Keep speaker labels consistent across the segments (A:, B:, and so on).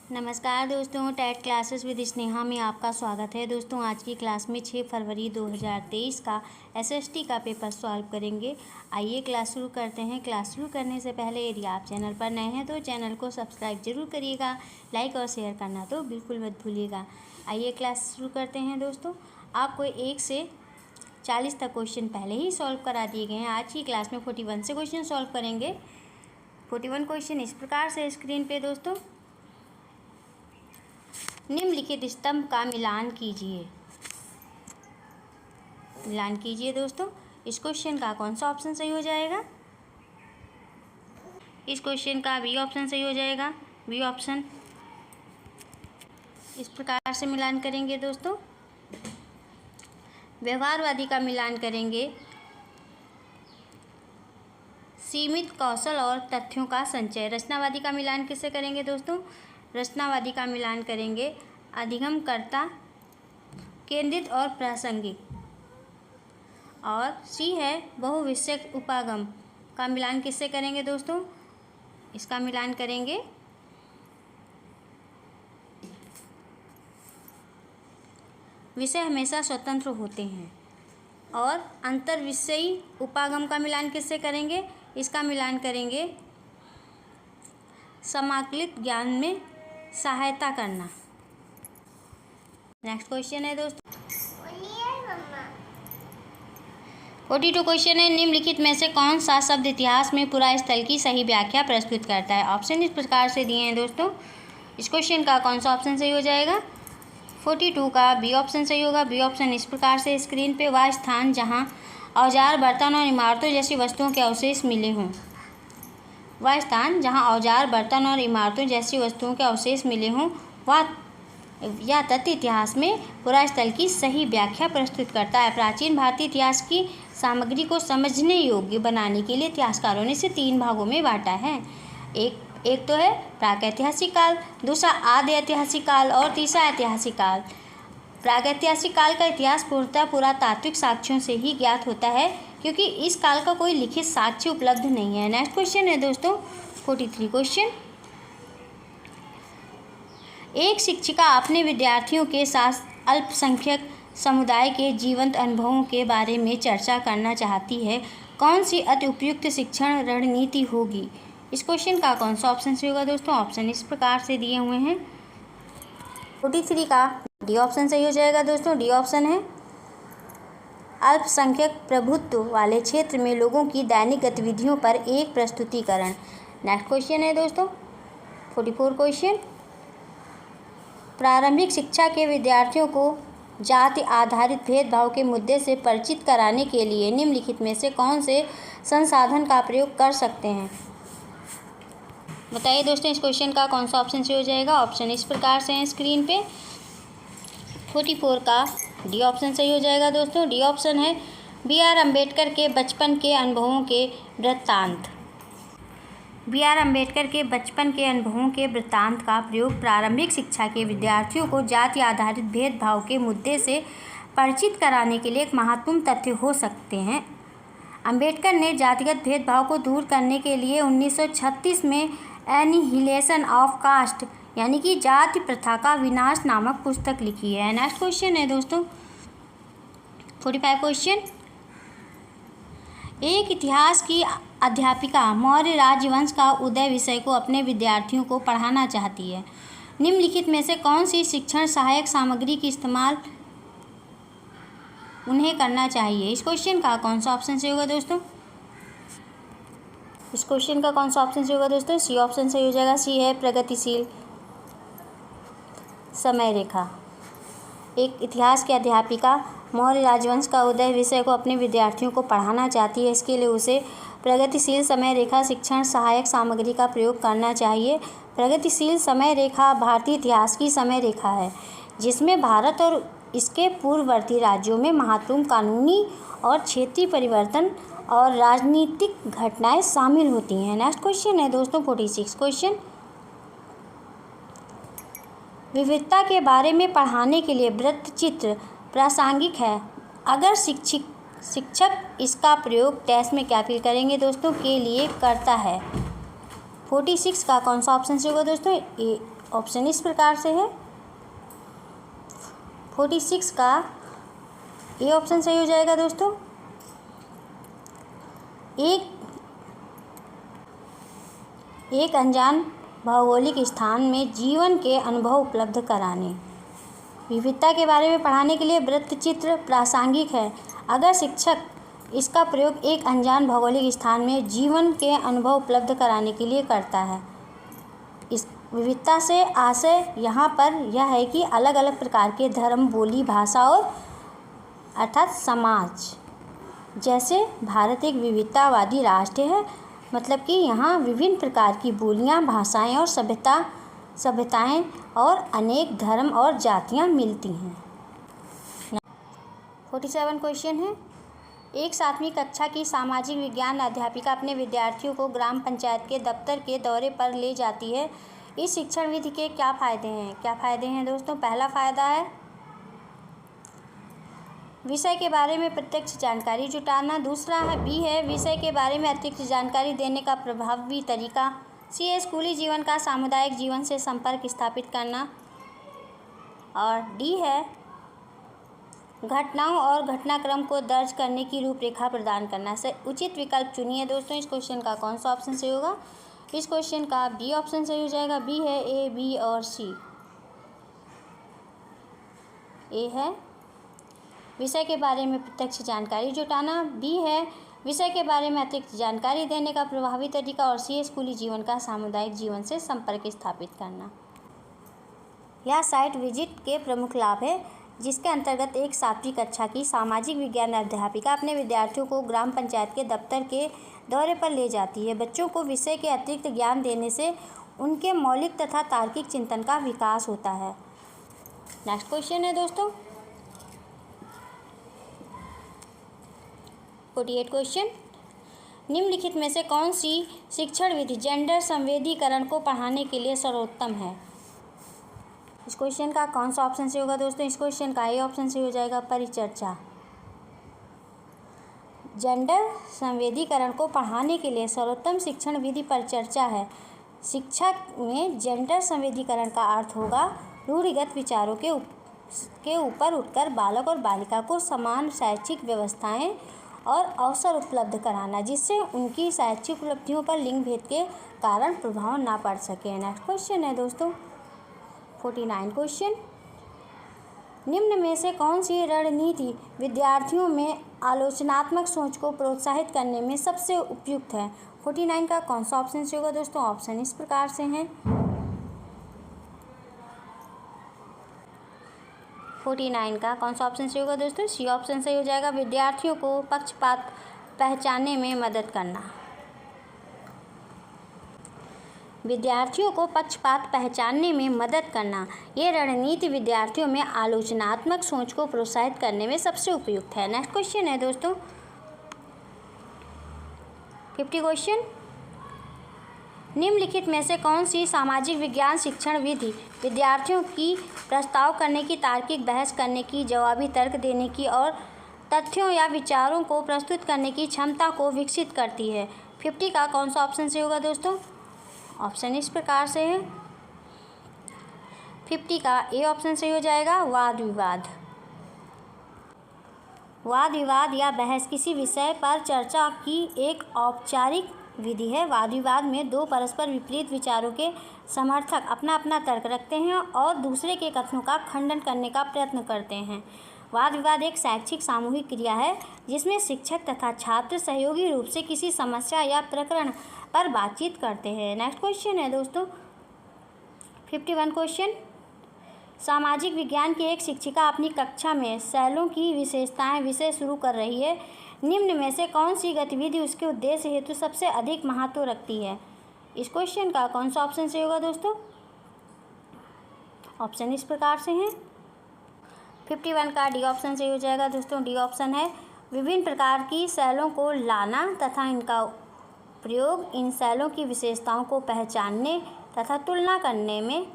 A: नमस्कार दोस्तों, TET classes with Sneha में आपका स्वागत है। दोस्तों आज की क्लास में 6 फरवरी 2023 का एसएसटी का पेपर सॉल्व करेंगे। आइए क्लास शुरू करते हैं। क्लास शुरू करने से पहले यदि आप चैनल पर नए हैं तो चैनल को सब्सक्राइब जरूर करिएगा, लाइक और शेयर करना तो बिल्कुल मत भूलिएगा। आइए क्लास शुरू करते हैं। दोस्तों आपको 1 से 40 तक क्वेश्चन पहले ही सॉल्व करा दिए गए हैं। आज की क्लास में 41 से क्वेश्चन सॉल्व करेंगे। 41 क्वेश्चन इस प्रकार से स्क्रीन पे दोस्तों, निम्नलिखित स्तंभ का मिलान कीजिए। मिलान कीजिए दोस्तों। इस क्वेश्चन का कौन सा ऑप्शन सही हो जाएगा? इस क्वेश्चन का बी ऑप्शन सही हो जाएगा। B option. इस प्रकार से मिलान करेंगे दोस्तों। व्यवहारवादी का मिलान करेंगे सीमित कौशल और तथ्यों का संचय। रचनावादी का मिलान किससे करेंगे दोस्तों? रचनावादी का मिलान करेंगे अधिगमकर्ता केंद्रित और प्रासंगिक। और सी है बहुविषयक उपागम का मिलान किससे करेंगे दोस्तों? इसका मिलान करेंगे विषय हमेशा स्वतंत्र होते हैं। और अंतर्विषयी उपागम का मिलान किससे करेंगे? इसका मिलान करेंगे समाकलित ज्ञान में सहायता करना। नेक्स्ट क्वेश्चन है दोस्तों 42 क्वेश्चन है। निम्नलिखित में से कौन सा शब्द इतिहास में पुरा स्थल की सही व्याख्या प्रस्तुत करता है? ऑप्शन इस प्रकार से दिए हैं दोस्तों। इस क्वेश्चन का कौन सा ऑप्शन सही हो जाएगा? 42 का बी ऑप्शन सही होगा। बी ऑप्शन इस प्रकार से स्क्रीन पे, वह स्थान जहां औजार, बर्तन और इमारतों जैसी वस्तुओं के अवशेष मिले हों। वह स्थान जहां औजार, बर्तन और इमारतों जैसी वस्तुओं के अवशेष मिले हों, वह या तथ्य इतिहास में पुरा स्थल की सही व्याख्या प्रस्तुत करता है। प्राचीन भारतीय इतिहास की सामग्री को समझने योग्य बनाने के लिए इतिहासकारों ने इसे 3 भागों में बांटा है। एक तो है प्रागैतिहासिक काल, दूसरा आदि ऐतिहासिक काल और तीसरा ऐतिहासिक काल। प्रागैतिहासिक काल का इतिहास पूर्णतः पुरातात्विक साक्ष्यों से ही ज्ञात होता है, क्योंकि इस काल का कोई लिखित साक्ष्य उपलब्ध नहीं है। नेक्स्ट क्वेश्चन है दोस्तों 43 क्वेश्चन। एक शिक्षिका अपने विद्यार्थियों के साथ अल्पसंख्यक समुदाय के जीवंत अनुभवों के बारे में चर्चा करना चाहती है। कौन सी अति उपयुक्त शिक्षण रणनीति होगी? इस क्वेश्चन का कौन सा ऑप्शन सही होगा दोस्तों? ऑप्शन इस प्रकार से दिए हुए हैं। 43 का डी ऑप्शन सही हो जाएगा दोस्तों। डी ऑप्शन है अल्पसंख्यक प्रभुत्व वाले क्षेत्र में लोगों की दैनिक गतिविधियों पर एक प्रस्तुतिकरण। नेक्स्ट क्वेश्चन है दोस्तों 44 क्वेश्चन। प्रारंभिक शिक्षा के विद्यार्थियों को जाति आधारित भेदभाव के मुद्दे से परिचित कराने के लिए निम्नलिखित में से कौन से संसाधन का प्रयोग कर सकते हैं? बताइए दोस्तों, इस क्वेश्चन का कौन सा ऑप्शन सही हो जाएगा? ऑप्शन इस प्रकार से हैं स्क्रीन पे। 44 का डी ऑप्शन सही हो जाएगा दोस्तों। डी ऑप्शन है बी.आर. अम्बेडकर के बचपन के अनुभवों के वृत्तांत। बी.आर. अम्बेडकर के बचपन के अनुभवों के वृत्तांत का प्रयोग प्रारंभिक शिक्षा के विद्यार्थियों को जाति आधारित भेदभाव के मुद्दे से परिचित कराने के लिए एक महत्वपूर्ण तथ्य हो सकते हैं। अम्बेडकर ने जातिगत भेदभाव को दूर करने के लिए 1936 में एनिहिलेशन ऑफ कास्ट यानी कि जाति प्रथा का विनाश नामक पुस्तक लिखी है। नेक्स्ट क्वेश्चन है दोस्तों 45 क्वेश्चन। एक इतिहास की अध्यापिका मौर्य राजवंश का उदय विषय को अपने विद्यार्थियों को पढ़ाना चाहती है। निम्नलिखित में से कौन सी शिक्षण सहायक सामग्री की इस्तेमाल उन्हें करना चाहिए? इस क्वेश्चन का कौन सा ऑप्शन सही होगा दोस्तों? इस क्वेश्चन का कौन सा ऑप्शन सही होगा दोस्तों? सी ऑप्शन सही हो जाएगा। सी है प्रगतिशील समय रेखा। एक इतिहास की अध्यापिका मौर्य राजवंश का उदय विषय को अपने विद्यार्थियों को पढ़ाना चाहती है। इसके लिए उसे प्रगतिशील समय रेखा शिक्षण सहायक सामग्री का प्रयोग करना चाहिए। प्रगतिशील समय रेखा भारतीय इतिहास की समय रेखा है, जिसमें भारत और इसके पूर्ववर्ती राज्यों में महत्वपूर्ण कानूनी और क्षेत्रीय परिवर्तन और राजनीतिक घटनाएं शामिल होती हैं। नेक्स्ट क्वेश्चन है दोस्तों 46 क्वेश्चन। विविधता के बारे में पढ़ाने के लिए वृत्तचित्र प्रासंगिक है अगर शिक्षक इसका प्रयोग टेस्ट में क्या फील करेंगे दोस्तों? के लिए करता है। 46 का कौन सा ऑप्शन से होगा दोस्तों? ए ऑप्शन इस प्रकार से है, 46 का ए ऑप्शन सही हो जाएगा दोस्तों। एक अनजान भौगोलिक स्थान में जीवन के अनुभव उपलब्ध कराने। विविधता के बारे में पढ़ाने के लिए वृत्तचित्र प्रासंगिक है अगर शिक्षक इसका प्रयोग एक अनजान भौगोलिक स्थान में जीवन के अनुभव उपलब्ध कराने के लिए करता है। इस विविधता से आशय यहाँ पर यह है कि अलग अलग प्रकार के धर्म, बोली, भाषा और अर्थात समाज, जैसे भारत एक विविधतावादी राष्ट्र है, मतलब कि यहाँ विभिन्न प्रकार की बोलियाँ, भाषाएं और सभ्यताएं और अनेक धर्म और जातियाँ मिलती हैं। 47 क्वेश्चन है, एक 7वीं कक्षा की सामाजिक विज्ञान अध्यापिका अपने विद्यार्थियों को ग्राम पंचायत के दफ्तर के दौरे पर ले जाती है। इस शिक्षण विधि के क्या फ़ायदे हैं? क्या फ़ायदे हैं दोस्तों? पहला फ़ायदा है विषय के बारे में प्रत्यक्ष जानकारी जुटाना। दूसरा है बी है विषय के बारे में अतिरिक्त जानकारी देने का प्रभावी तरीका। सी है स्कूली जीवन का सामुदायिक जीवन से संपर्क स्थापित करना। और डी है घटनाओं और घटनाक्रम को दर्ज करने की रूपरेखा प्रदान करना। से उचित विकल्प चुनिए दोस्तों। इस क्वेश्चन का कौन सा ऑप्शन सही होगा? इस क्वेश्चन का बी ऑप्शन सही हो जाएगा। बी है ए, बी और सी। ए है विषय के बारे में प्रत्यक्ष जानकारी जुटाना, बी है विषय के बारे में अतिरिक्त जानकारी देने का प्रभावी तरीका और सी है स्कूली जीवन का सामुदायिक जीवन से संपर्क स्थापित करना। यह साइट विजिट के प्रमुख लाभ है जिसके अंतर्गत एक 7वीं कक्षा की सामाजिक विज्ञान अध्यापिका अपने विद्यार्थियों को ग्राम पंचायत के दफ्तर के दौरे पर ले जाती है। बच्चों को विषय के अतिरिक्त ज्ञान देने से उनके मौलिक तथा तार्किक चिंतन का विकास होता है। नेक्स्ट क्वेश्चन है दोस्तों 48 क्वेश्चन, निम्नलिखित में से कौन सी शिक्षण विधि जेंडर संवेदीकरण को पढ़ाने के लिए सर्वोत्तम है? इस क्वेश्चन का कौन सा ऑप्शन से होगा दोस्तों? इस क्वेश्चन का ए ऑप्शन से हो जाएगा परिचर्चा। जेंडर संवेदीकरण को पढ़ाने के लिए सर्वोत्तम शिक्षण विधि परिचर्चा है। शिक्षा में जेंडर संवेदीकरण का अर्थ होगा रूढ़िगत विचारों के ऊपर उठकर बालक और बालिका को समान शैक्षिक व्यवस्थाएं और अवसर उपलब्ध कराना जिससे उनकी शैक्षिक उपलब्धियों पर लिंग भेद के कारण प्रभाव ना पड़ सके। नेक्स्ट क्वेश्चन है दोस्तों 49 क्वेश्चन, निम्न में से कौन सी रणनीति विद्यार्थियों में आलोचनात्मक सोच को प्रोत्साहित करने में सबसे उपयुक्त है? 49 का कौन सा ऑप्शन से होगा दोस्तों? ऑप्शन इस प्रकार से हैं 49 का कौन सा ऑप्शन से होगा दोस्तों? सी ऑप्शन से हो जाएगा विद्यार्थियों को पक्षपात पहचानने में मदद करना। विद्यार्थियों को पक्षपात पहचानने में मदद करना ये रणनीति विद्यार्थियों में आलोचनात्मक सोच को प्रोत्साहित करने में सबसे उपयुक्त है। नेक्स्ट क्वेश्चन है दोस्तों 50 क्वेश्चन, निम्नलिखित में से कौन सी सामाजिक विज्ञान शिक्षण विधि विद्यार्थियों की प्रस्ताव करने की, तार्किक बहस करने की, जवाबी तर्क देने की और तथ्यों या विचारों को प्रस्तुत करने की क्षमता को विकसित करती है? 50 का कौन सा ऑप्शन से होगा दोस्तों? ऑप्शन इस प्रकार से है 50 का ए ऑप्शन से हो जाएगा वाद विवाद। वाद विवाद या बहस किसी विषय पर चर्चा की एक औपचारिक विधि है। वाद विवाद में दो परस्पर विपरीत विचारों के समर्थक अपना अपना तर्क रखते हैं और दूसरे के कथनों का खंडन करने का प्रयत्न करते हैं। वाद विवाद एक शैक्षिक सामूहिक क्रिया है जिसमें शिक्षक तथा छात्र सहयोगी रूप से किसी समस्या या प्रकरण पर बातचीत करते हैं। नेक्स्ट क्वेश्चन है दोस्तों 51 क्वेश्चन, सामाजिक विज्ञान की एक शिक्षिका अपनी कक्षा में सेलों की विशेषताएं विषय शुरू कर रही है। निम्न में से कौन सी गतिविधि उसके उद्देश्य हेतु सबसे अधिक महत्व रखती है? इस क्वेश्चन का कौन सा ऑप्शन से होगा दोस्तों? ऑप्शन इस प्रकार से हैं 51 का डी ऑप्शन से हो जाएगा दोस्तों। डी ऑप्शन है विभिन्न प्रकार की सेलों को लाना तथा इनका प्रयोग इन सेलों की विशेषताओं को पहचानने तथा तुलना करने में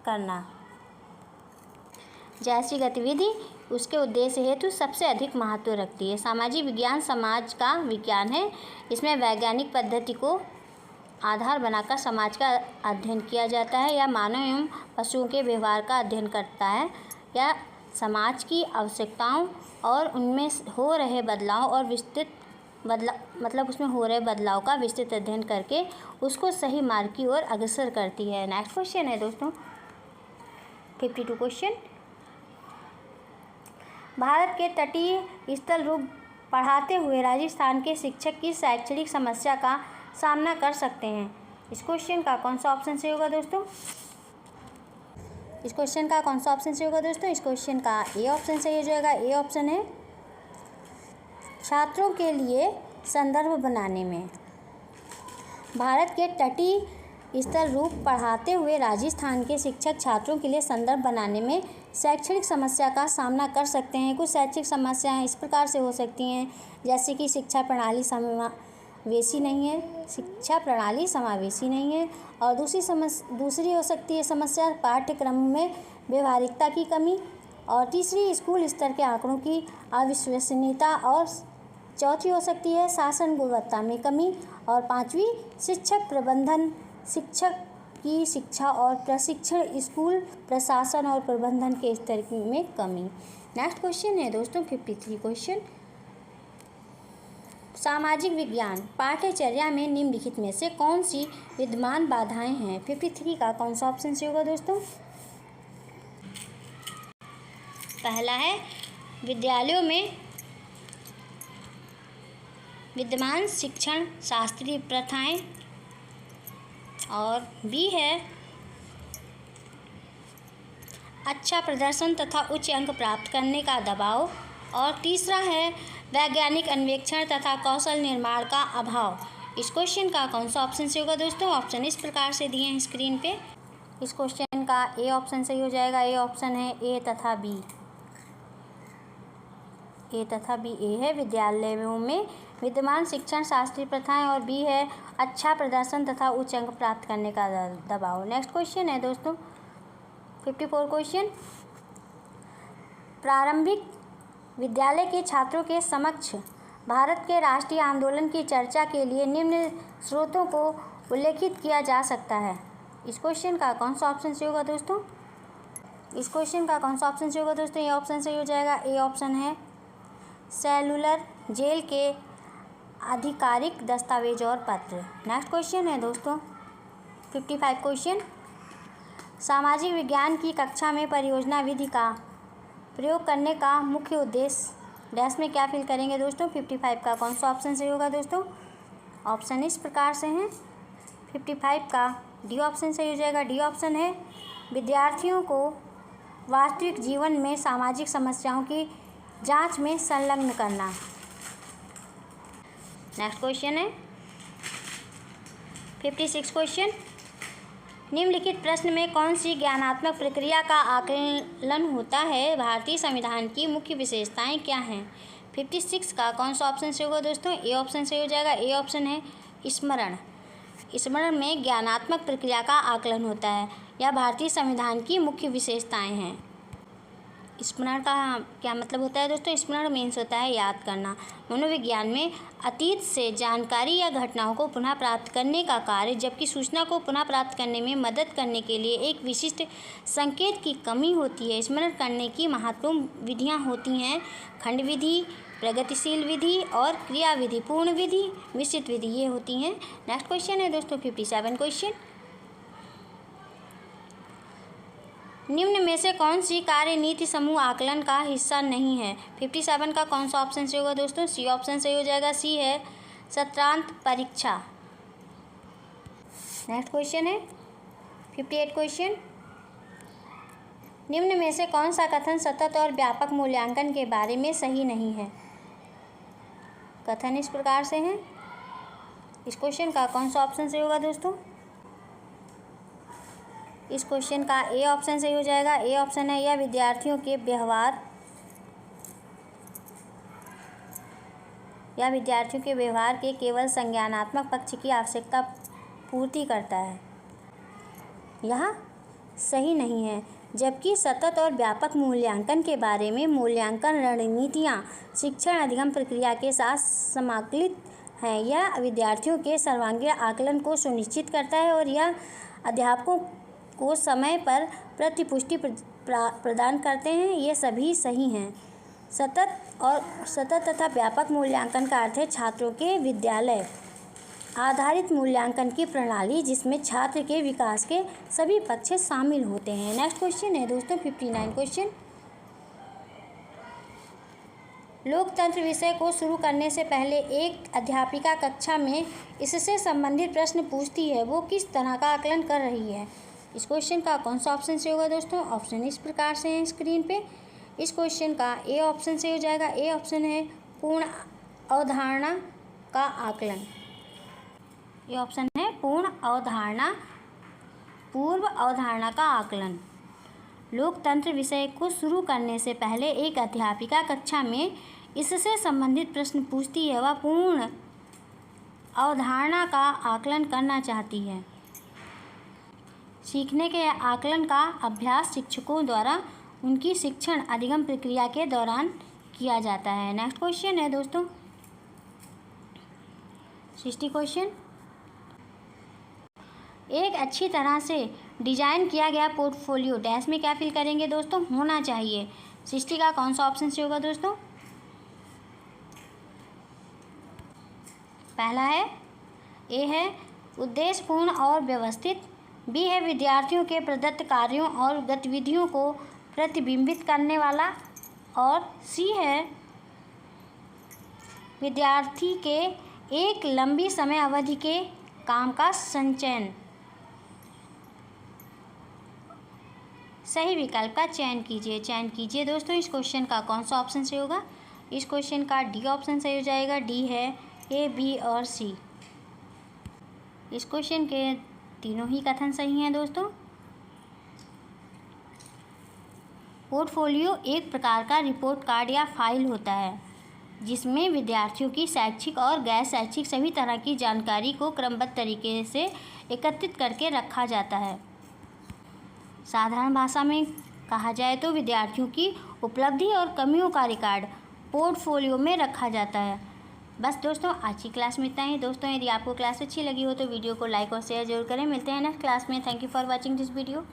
A: करना। जैसी गतिविधि उसके उद्देश्य हेतु सबसे अधिक महत्व रखती है। सामाजिक विज्ञान समाज का विज्ञान है। इसमें वैज्ञानिक पद्धति को आधार बनाकर समाज का अध्ययन किया जाता है, या मानव एवं पशुओं के व्यवहार का अध्ययन करता है, या समाज की आवश्यकताओं और उनमें हो रहे बदलाव और उसमें हो रहे बदलाव का विस्तृत अध्ययन करके उसको सही मार्ग की ओर अग्रसर करती है। नेक्स्ट क्वेश्चन है दोस्तों 52 क्वेश्चन। भारत के तटीय स्थल रूप पढ़ाते हुए राजस्थान के शिक्षक की शैक्षणिक समस्या का सामना कर सकते हैं। इस क्वेश्चन का कौन सा ऑप्शन सही होगा दोस्तों? इस क्वेश्चन का कौन सा ऑप्शन सही होगा दोस्तों? इस क्वेश्चन का ए ऑप्शन सही हो जाएगा। ए ऑप्शन है छात्रों के लिए संदर्भ बनाने में। भारत के तटीय स्थल रूप पढ़ाते हुए राजस्थान के शिक्षक छात्रों के लिए संदर्भ बनाने में शैक्षणिक समस्या का सामना कर सकते हैं। कुछ शैक्षिक समस्याएं इस प्रकार से हो सकती हैं, जैसे कि शिक्षा प्रणाली समावेशी नहीं है, शिक्षा प्रणाली समावेशी नहीं है, और दूसरी हो सकती है समस्या पाठ्यक्रम में व्यवहारिकता की कमी, और तीसरी स्कूल स्तर के आंकड़ों की अविश्वसनीयता, और चौथी हो सकती है शासन गुणवत्ता में कमी, और पांचवी शिक्षक प्रबंधन, शिक्षक की शिक्षा और प्रशिक्षण, स्कूल प्रशासन और प्रबंधन के स्तर में कमी। नेक्स्ट क्वेश्चन है दोस्तों 53 क्वेश्चन। सामाजिक विज्ञान पाठ्यचर्या में निम्नलिखित में से कौन सी विद्यमान बाधाएं हैं? 53 का कौन सा ऑप्शन सही होगा दोस्तों? पहला है विद्यालयों में विद्यमान शिक्षण शास्त्रीय प्रथाएं, और बी है अच्छा प्रदर्शन तथा उच्च अंक प्राप्त करने का दबाव, और तीसरा है वैज्ञानिक अन्वेषण तथा कौशल निर्माण का अभाव। इस क्वेश्चन का कौन सा ऑप्शन सही होगा दोस्तों? ऑप्शन इस प्रकार से दिए हैं स्क्रीन पे। इस क्वेश्चन का ए ऑप्शन सही हो जाएगा। ए ऑप्शन है ए तथा बी। ए तथा बी। ए है विद्यालयों में विद्यमान शिक्षण शास्त्रीय प्रथाएं, और बी है अच्छा प्रदर्शन तथा उच्च अंक प्राप्त करने का दबाव। नेक्स्ट क्वेश्चन है दोस्तों 54 क्वेश्चन। प्रारंभिक विद्यालय के छात्रों के समक्ष भारत के राष्ट्रीय आंदोलन की चर्चा के लिए निम्न स्रोतों को उल्लेखित किया जा सकता है। इस क्वेश्चन का कौन सा ऑप्शन सही होगा दोस्तों? इस क्वेश्चन का कौन सा ऑप्शन सही होगा दोस्तों? ये ऑप्शन सही हो जाएगा। ए ऑप्शन है सेलुलर जेल के आधिकारिक दस्तावेज और पत्र। नेक्स्ट क्वेश्चन है दोस्तों 55 क्वेश्चन। सामाजिक विज्ञान की कक्षा में परियोजना विधि का प्रयोग करने का मुख्य उद्देश्य डैश में क्या फिल करेंगे दोस्तों? 55 का कौन सा ऑप्शन सही होगा दोस्तों? ऑप्शन इस प्रकार से हैं। 55 का डी ऑप्शन सही हो जाएगा। डी ऑप्शन है विद्यार्थियों को वास्तविक जीवन में सामाजिक समस्याओं की जांच में संलग्न करना। नेक्स्ट क्वेश्चन है 56 क्वेश्चन। निम्नलिखित प्रश्न में कौन सी ज्ञानात्मक प्रक्रिया का आकलन होता है? भारतीय संविधान की मुख्य विशेषताएं क्या हैं? 56 का कौन सा ऑप्शन सही होगा दोस्तों? ए ऑप्शन सही हो जाएगा। ए ऑप्शन है स्मरण। स्मरण में ज्ञानात्मक प्रक्रिया का आकलन होता है। यह भारतीय संविधान की मुख्य विशेषताएं हैं। स्मरण का क्या मतलब होता है दोस्तों? स्मरण मीन्स होता है याद करना। मनोविज्ञान में अतीत से जानकारी या घटनाओं को पुनः प्राप्त करने का कार्य, जबकि सूचना को पुनः प्राप्त करने में मदद करने के लिए एक विशिष्ट संकेत की कमी होती है। स्मरण करने की महत्वपूर्ण विधियाँ होती हैं खंड विधि, प्रगतिशील विधि और क्रिया विधि, पूर्ण विधि, मिश्रित विधि, ये होती हैं। नेक्स्ट क्वेश्चन है दोस्तों 57 क्वेश्चन। निम्न में से कौन सी कार्य नीति समूह आकलन का हिस्सा नहीं है? 57 का कौन सा ऑप्शन सही होगा दोस्तों? सी ऑप्शन सही हो जाएगा। सी है सत्रांत परीक्षा। नेक्स्ट क्वेश्चन है 58 क्वेश्चन। निम्न में से कौन सा कथन सतत और व्यापक मूल्यांकन के बारे में सही नहीं है? कथन इस प्रकार से हैं। इस क्वेश्चन का कौन सा ऑप्शन सही होगा दोस्तों? इस क्वेश्चन का ए ऑप्शन सही हो जाएगा। ए ऑप्शन है यह विद्यार्थियों के व्यवहार के केवल संज्ञानात्मक पक्ष की आवश्यकता पूर्ति करता है। यह सही नहीं है। जबकि सतत और व्यापक मूल्यांकन के बारे में मूल्यांकन रणनीतियाँ शिक्षण अधिगम प्रक्रिया के साथ समाकलित हैं। यह विद्यार्थियों के सर्वांगीण आकलन को सुनिश्चित करता है और यह अध्यापकों को समय पर प्रतिपुष्टि प्रदान करते हैं। ये सभी सही हैं। सतत तथा व्यापक मूल्यांकन का अर्थ है छात्रों के विद्यालय आधारित मूल्यांकन की प्रणाली जिसमें छात्र के विकास के सभी पक्ष शामिल होते हैं। नेक्स्ट क्वेश्चन है दोस्तों 59 क्वेश्चन। लोकतंत्र विषय को शुरू करने से पहले एक अध्यापिका कक्षा में इससे संबंधित प्रश्न पूछती है, वो किस तरह का आकलन कर रही है। इस क्वेश्चन का कौन सा ऑप्शन से होगा दोस्तों? ऑप्शन इस प्रकार से हैं स्क्रीन पे। इस क्वेश्चन का ए ऑप्शन से हो जाएगा। ए ऑप्शन है पूर्ण अवधारणा का आकलन। ये ऑप्शन है पूर्व अवधारणा का आकलन। लोकतंत्र विषय को शुरू करने से पहले एक अध्यापिका कक्षा में इससे संबंधित प्रश्न पूछती है, वह पूर्ण अवधारणा का आकलन करना चाहती है। सीखने के आकलन का अभ्यास शिक्षकों द्वारा उनकी शिक्षण अधिगम प्रक्रिया के दौरान किया जाता है। नेक्स्ट क्वेश्चन है दोस्तों 60 क्वेश्चन। एक अच्छी तरह से डिजाइन किया गया पोर्टफोलियो डैश में क्या फिल करेंगे दोस्तों? होना चाहिए। 60 का कौन सा ऑप्शन से होगा दोस्तों? पहला है ए है उद्देश्यपूर्ण और व्यवस्थित, बी है विद्यार्थियों के प्रदत्त कार्यों और गतिविधियों को प्रतिबिंबित करने वाला, और सी है विद्यार्थी के एक लंबी समय अवधि के काम का संचयन। सही विकल्प का चयन कीजिए दोस्तों। इस क्वेश्चन का कौन सा ऑप्शन से होगा? इस क्वेश्चन का डी ऑप्शन सही हो जाएगा। डी है ए, बी और सी। इस क्वेश्चन के तीनों ही कथन सही हैं दोस्तों। पोर्टफोलियो एक प्रकार का रिपोर्ट कार्ड या फाइल होता है जिसमें विद्यार्थियों की शैक्षिक और गैर शैक्षिक सभी तरह की जानकारी को क्रमबद्ध तरीके से एकत्रित करके रखा जाता है। साधारण भाषा में कहा जाए तो विद्यार्थियों की उपलब्धि और कमियों का रिकॉर्ड पोर्टफोलियो में रखा जाता है। बस दोस्तों आज की क्लास में इतना ही। दोस्तों यदि आपको क्लास अच्छी लगी हो तो वीडियो को लाइक और शेयर जरूर करें। मिलते हैं नेक्स्ट क्लास में। Thank you for watching this video.